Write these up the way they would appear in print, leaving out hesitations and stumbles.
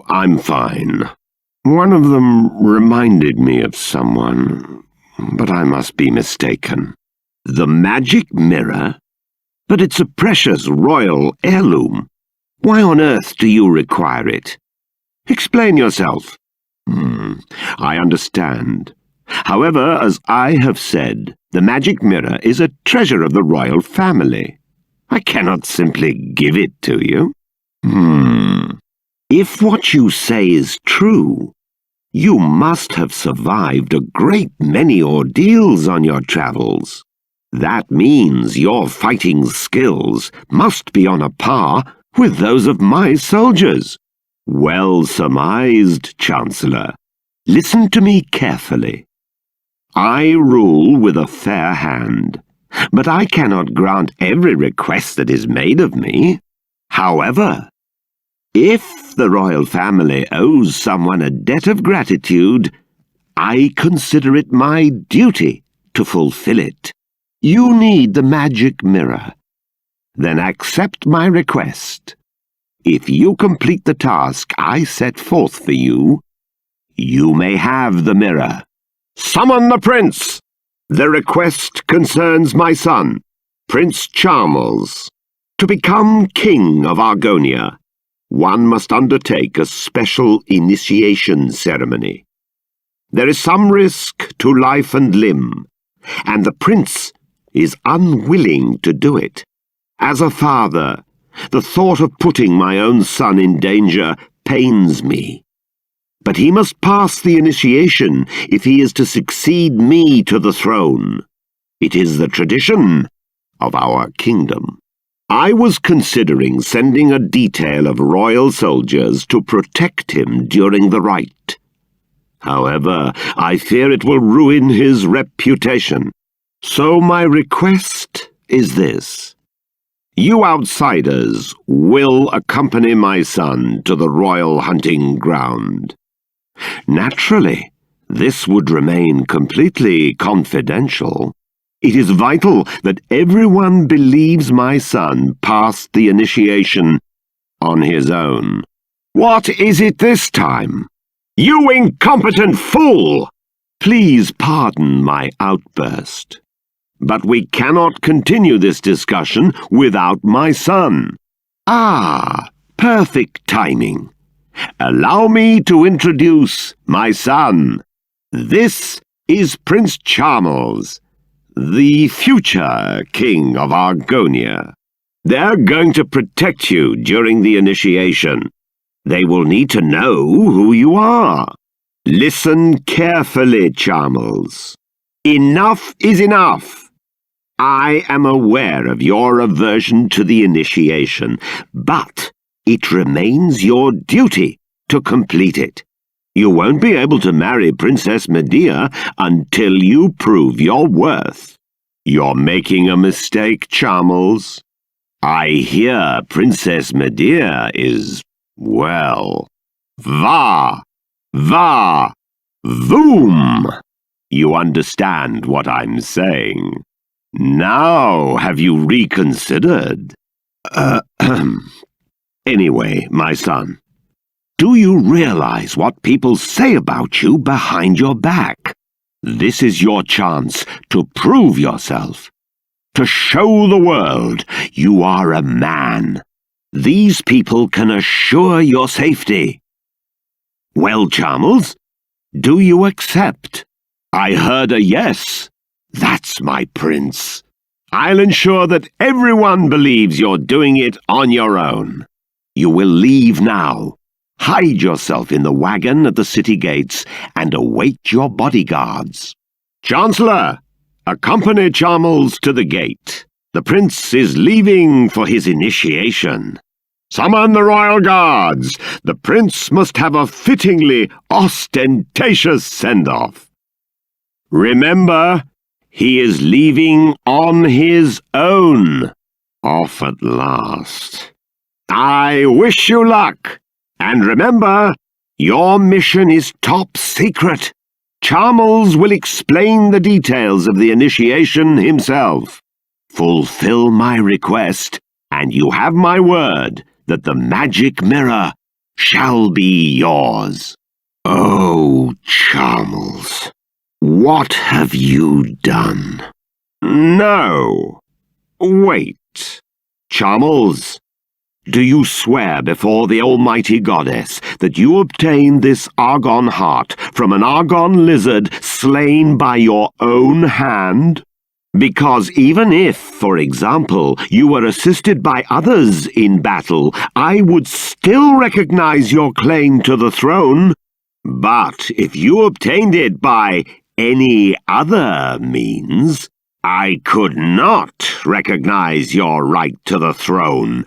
I'm fine. One of them reminded me of someone, but I must be mistaken. The magic mirror? But it's a precious royal heirloom. Why on earth do you require it? Explain yourself. I understand. However, as I have said, the magic mirror is a treasure of the royal family. I cannot simply give it to you. If what you say is true, you must have survived a great many ordeals on your travels. That means your fighting skills must be on a par with those of my soldiers. Well surmised, Chancellor. Listen to me carefully. I rule with a fair hand, but I cannot grant every request that is made of me. However, if the royal family owes someone a debt of gratitude, I consider it my duty to fulfill it. You need the magic mirror. Then accept my request. If you complete the task I set forth for you, you may have the mirror. Summon the prince! The request concerns my son, Prince Charles. To become king of Argonia, one must undertake a special initiation ceremony. There is some risk to life and limb, and the prince is unwilling to do it. As a father, the thought of putting my own son in danger pains me. But he must pass the initiation if he is to succeed me to the throne. It is the tradition of our kingdom. I was considering sending a detail of royal soldiers to protect him during the rite. However, I fear it will ruin his reputation. So my request is this. You outsiders will accompany my son to the royal hunting ground. Naturally, this would remain completely confidential. It is vital that everyone believes my son passed the initiation on his own. What is it this time? You incompetent fool! Please pardon my outburst. But we cannot continue this discussion without my son. Ah, perfect timing. Allow me to introduce my son. This is Prince Charles, the future king of Argonia. They're going to protect you during the initiation. They will need to know who you are. Listen carefully, Charles. Enough is enough. I am aware of your aversion to the initiation, but it remains your duty to complete it. You won't be able to marry Princess Medea until you prove your worth. You're making a mistake, Charles. I hear Princess Medea is, well, voom. You understand what I'm saying. Now, have you reconsidered? Anyway, my son, do you realize what people say about you behind your back? This is your chance to prove yourself, to show the world you are a man. These people can assure your safety. Well, Charles, do you accept? I heard a yes. That's my prince. I'll ensure that everyone believes you're doing it on your own. You will leave now. Hide yourself in the wagon at the city gates and await your bodyguards. Chancellor, accompany Charles to the gate. The prince is leaving for his initiation. Summon the royal guards. The prince must have a fittingly ostentatious send-off. Remember, he is leaving on his own. Off at last. I wish you luck. And remember, your mission is top secret. Charles will explain the details of the initiation himself. Fulfill my request, and you have my word that the magic mirror shall be yours. Oh, Charmles, what have you done? No. Wait. Charmles, do you swear before the almighty goddess that you obtained this Argon heart from an Argon lizard slain by your own hand? Because even if, for example, you were assisted by others in battle, I would still recognize your claim to the throne. But if you obtained it by any other means, I could not recognize your right to the throne.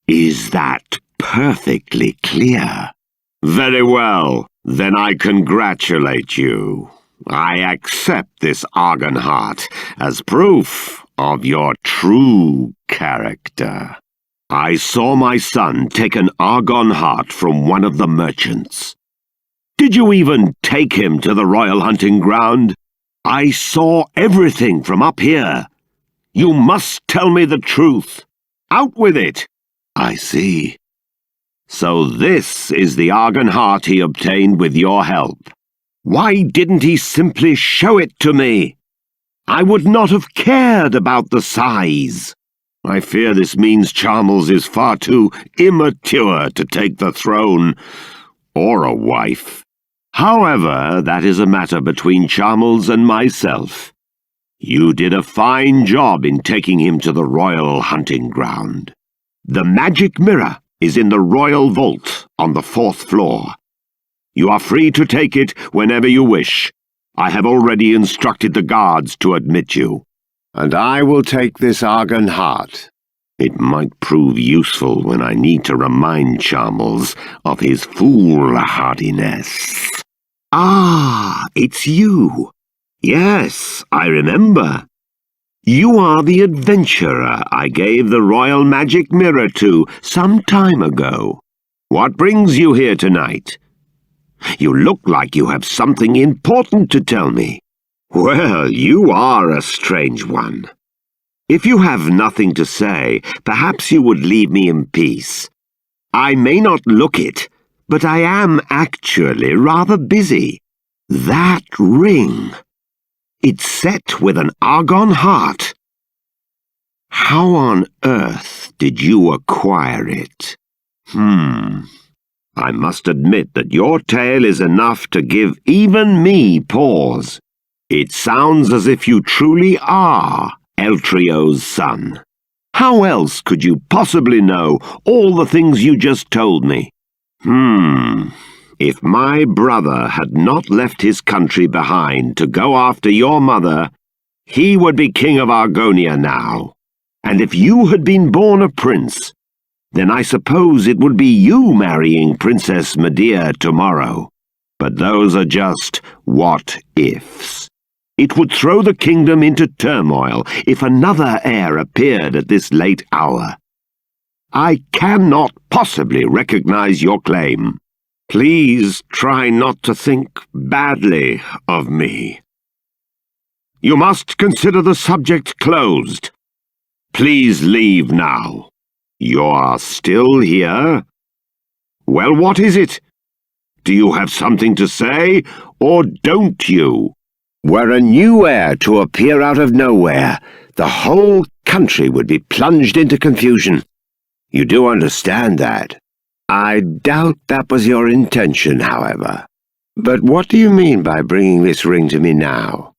Is that perfectly clear? Very well, then I congratulate you. I accept this Argon heart as proof of your true character. I saw my son take an Argon heart from one of the merchants. Did you even take him to the royal hunting ground? I saw everything from up here. You must tell me the truth. Out with it. I see. So this is the Argon heart he obtained with your help. Why didn't he simply show it to me? I would not have cared about the size. I fear this means Charmles is far too immature to take the throne, or a wife. However, that is a matter between Charmles and myself. You did a fine job in taking him to the royal hunting ground. The magic mirror is in the royal vault on the 4th floor. You are free to take it whenever you wish. I have already instructed the guards to admit you. And I will take this Argon heart. It might prove useful when I need to remind Charmles of his foolhardiness. Ah, it's you. Yes, I remember. You are the adventurer I gave the royal magic mirror to some time ago. What brings you here tonight? You look like you have something important to tell me. Well, you are a strange one. If you have nothing to say, perhaps you would leave me in peace. I may not look it, but I am actually rather busy. That ring. It's set with an Argon heart. How on earth did you acquire it? I must admit that your tale is enough to give even me pause. It sounds as if you truly are Eltrio's son. How else could you possibly know all the things you just told me? If my brother had not left his country behind to go after your mother, he would be king of Argonia now. And if you had been born a prince, then I suppose it would be you marrying Princess Medea tomorrow. But those are just what-ifs. It would throw the kingdom into turmoil if another heir appeared at this late hour. I cannot possibly recognize your claim. Please try not to think badly of me. You must consider the subject closed. Please leave now. You are still here? Well, what is it? Do you have something to say, or don't you? Were a new heir to appear out of nowhere, the whole country would be plunged into confusion. You do understand that? I doubt that was your intention, however. But what do you mean by bringing this ring to me now?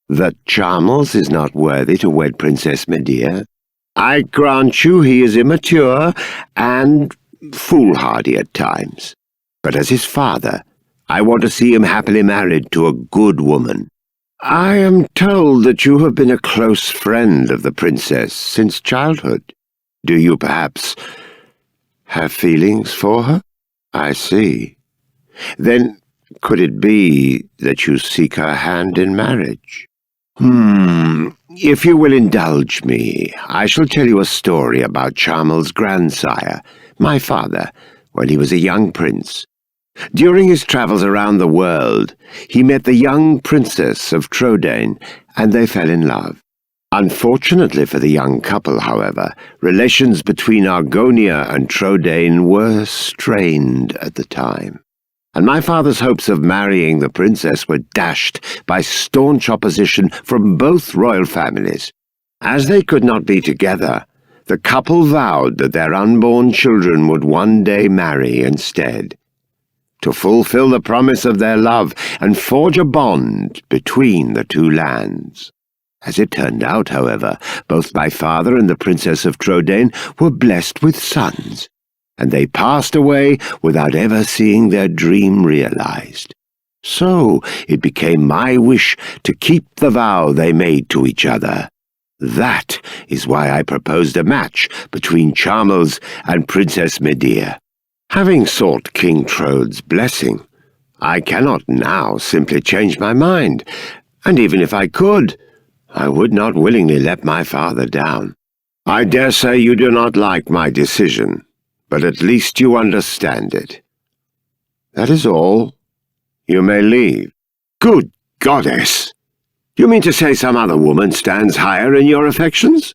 That Charmles is not worthy to wed Princess Medea? I grant you he is immature and foolhardy at times. But as his father, I want to see him happily married to a good woman. I am told that you have been a close friend of the princess since childhood. Do you perhaps have feelings for her? I see. Then could it be that you seek her hand in marriage? If you will indulge me, I shall tell you a story about Charmles' grandsire, my father, when he was a young prince. During his travels around the world, he met the young princess of Trodain, and they fell in love. Unfortunately for the young couple, however, relations between Argonia and Trodain were strained at the time, and my father's hopes of marrying the princess were dashed by staunch opposition from both royal families. As they could not be together, the couple vowed that their unborn children would one day marry instead, to fulfill the promise of their love and forge a bond between the two lands. As it turned out, however, both my father and the Princess of Trodain were blessed with sons, and they passed away without ever seeing their dream realized. So it became my wish to keep the vow they made to each other. That is why I proposed a match between Charmles and Princess Medea. Having sought King Trode's blessing, I cannot now simply change my mind, and even if I could, I would not willingly let my father down. I dare say you do not like my decision, but at least you understand it. That is all. You may leave. Good goddess! You mean to say some other woman stands higher in your affections?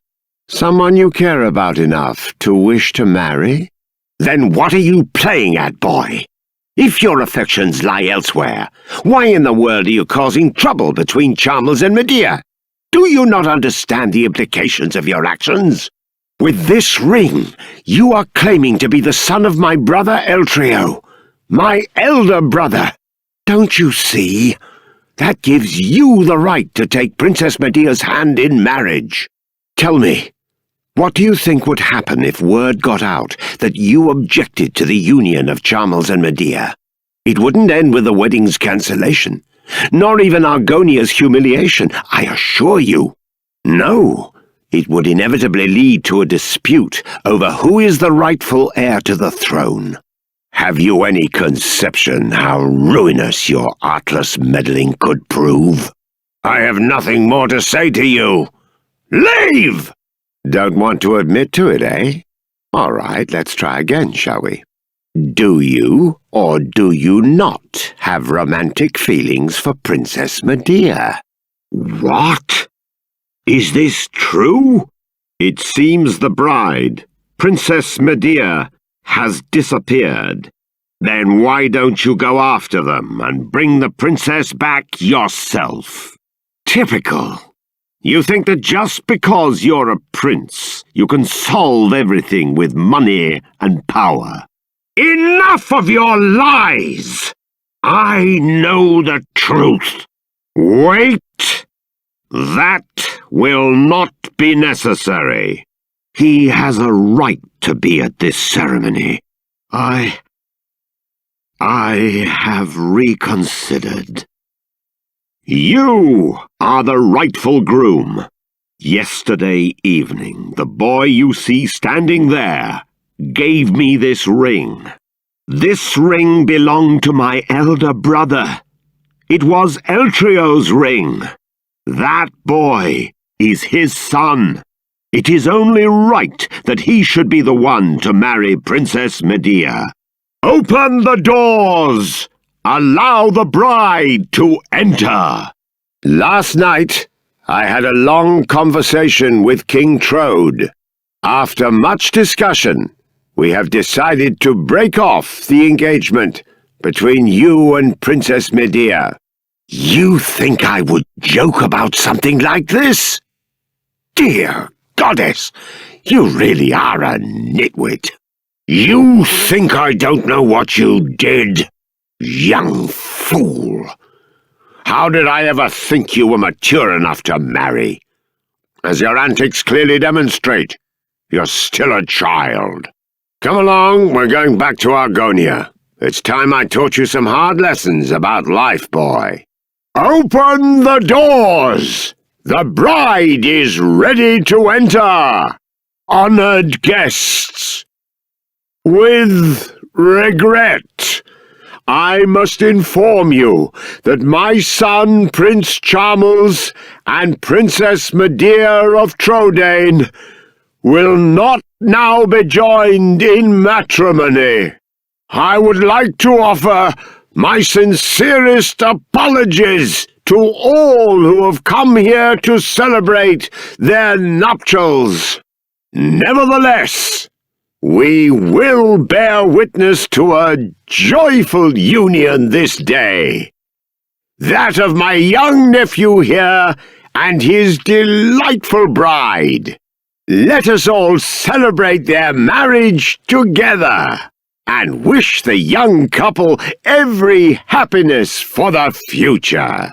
Someone you care about enough to wish to marry? Then what are you playing at, boy? If your affections lie elsewhere, why in the world are you causing trouble between Charmles and Medea? Do you not understand the implications of your actions? With this ring, you are claiming to be the son of my brother Eltrio, my elder brother. Don't you see? That gives you the right to take Princess Medea's hand in marriage. Tell me, what do you think would happen if word got out that you objected to the union of Charmles and Medea? It wouldn't end with the wedding's cancellation, nor even Argonia's humiliation, I assure you. No, it would inevitably lead to a dispute over who is the rightful heir to the throne. Have you any conception how ruinous your artless meddling could prove? I have nothing more to say to you. Leave! Don't want to admit to it, eh? All right, let's try again, shall we? Do you, or do you not, have romantic feelings for Princess Medea? What? Is this true? It seems the bride, Princess Medea, has disappeared. Then why don't you go after them and bring the princess back yourself? Typical. You think that just because you're a prince, you can solve everything with money and power. Enough of your lies! I know the truth. Wait! That will not be necessary. He has a right to be at this ceremony. I have reconsidered. You are the rightful groom. Yesterday evening, the boy you see standing there gave me this ring. This ring belonged to my elder brother. It was Eltrio's ring. That boy is his son. It is only right that he should be the one to marry Princess Medea. Open the doors! Allow the bride to enter! Last night, I had a long conversation with King Trode. After much discussion, we have decided to break off the engagement between you and Princess Medea. You think I would joke about something like this? Dear goddess, you really are a nitwit. You think I don't know what you did? Young fool! How did I ever think you were mature enough to marry? As your antics clearly demonstrate, you're still a child. Come along, we're going back to Argonia. It's time I taught you some hard lessons about life, boy. Open the doors! The bride is ready to enter! Honored guests! With regret, I must inform you that my son Prince Charmles and Princess Medea of Trodain will not now be joined in matrimony. I would like to offer my sincerest apologies to all who have come here to celebrate their nuptials. Nevertheless, we will bear witness to a joyful union this day, that of my young nephew here and his delightful bride. Let us all celebrate their marriage together and wish the young couple every happiness for the future.